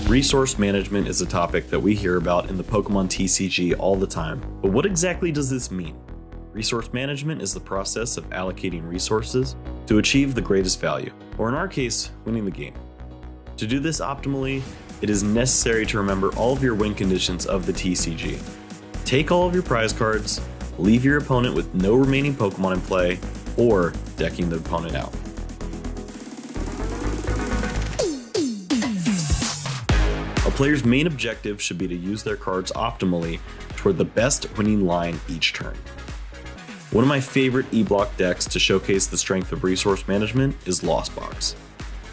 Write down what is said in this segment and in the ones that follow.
Resource management is a topic that we hear about in the Pokémon TCG all the time, but what exactly does this mean? Resource management is the process of allocating resources to achieve the greatest value, or in our case, winning the game. To do this optimally, it is necessary to remember all of your win conditions of the TCG. Take all of your prize cards, leave your opponent with no remaining Pokémon in play, or decking the opponent out. A player's main objective should be to use their cards optimally toward the best winning line each turn. One of my favorite E-block decks to showcase the strength of resource management is Lost Box.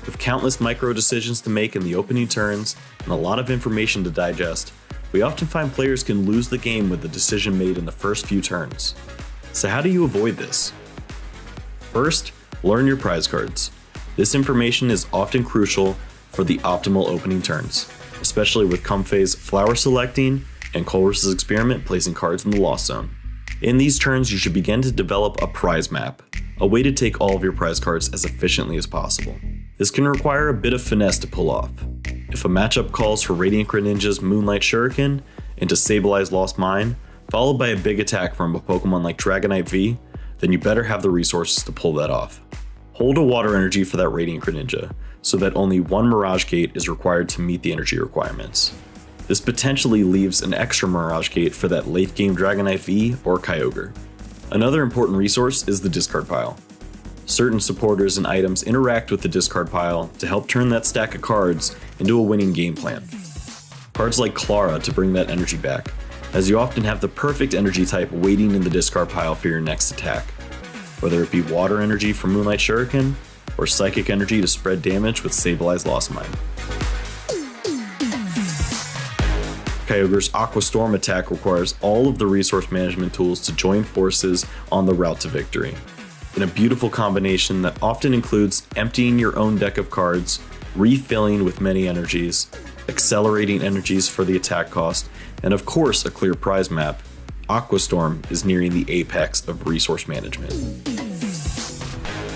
With countless micro decisions to make in the opening turns and a lot of information to digest, we often find players can lose the game with the decision made in the first few turns. So how do you avoid this? First, learn your prize cards. This information is often crucial for the optimal opening turns, especially with Comfey's flower selecting and Colress's experiment placing cards in the lost zone. In these turns, you should begin to develop a prize map, a way to take all of your prize cards as efficiently as possible. This can require a bit of finesse to pull off. If a matchup calls for Radiant Greninja's Moonlight Shuriken and to stabilize Lost Mine, followed by a big attack from a Pokemon like Dragonite V, then you better have the resources to pull that off. Hold a water energy for that Radiant Greninja, so that only one Mirage Gate is required to meet the energy requirements. This potentially leaves an extra Mirage Gate for that late game Dragonite V or Kyogre. Another important resource is the discard pile. Certain supporters and items interact with the discard pile to help turn that stack of cards into a winning game plan. Cards like Clara to bring that energy back, as you often have the perfect energy type waiting in the discard pile for your next attack. Whether it be water energy from Moonlight Shuriken, or psychic energy to spread damage with Stabilize Lost Mine. Kyogre's Aqua Storm attack requires all of the resource management tools to join forces on the route to victory, in a beautiful combination that often includes emptying your own deck of cards, refilling with many energies, accelerating energies for the attack cost, and of course a clear prize map. Aqua Storm is nearing the apex of resource management.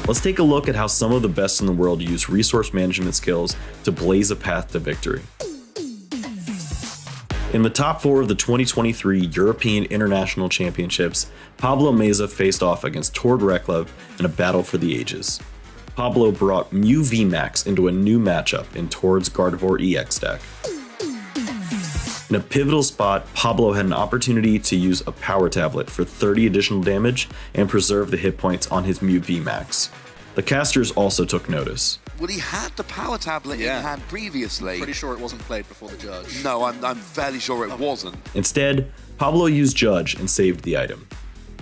Let's take a look at how some of the best in the world use resource management skills to blaze a path to victory. In the top 4 of the 2023 European International Championships, Pablo Meza faced off against Tord Reklev in a battle for the ages. Pablo brought Mew VMAX into a new matchup in Tord's Gardevoir EX deck. In a pivotal spot, Pablo had an opportunity to use a power tablet for 30 additional damage and preserve the hit points on his Mew VMAX. The casters also took notice. Well, he had the power tablet in hand previously. Pretty sure it wasn't played before the judge. No, I'm fairly sure it wasn't. Instead, Pablo used Judge and saved the item.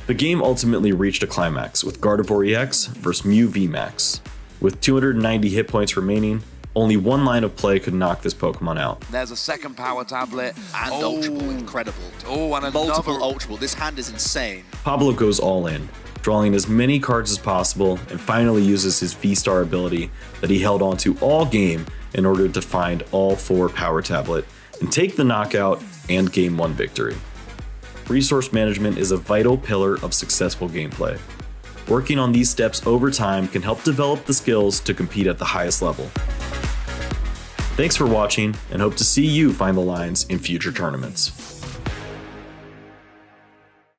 The game ultimately reached a climax with Gardevoir EX versus Mew VMAX. With 290 hit points remaining, only one line of play could knock this Pokemon out. There's a second power tablet. And Ultra Ball, incredible. Oh, and multiple Ultra Ball. This hand is insane. Pablo goes all in, drawing as many cards as possible, and finally uses his V-Star ability that he held onto all game in order to find all 4 power tablet and take the knockout and Game 1 victory. Resource management is a vital pillar of successful gameplay. Working on these steps over time can help develop the skills to compete at the highest level. Thanks for watching, and hope to see you find the lines in future tournaments.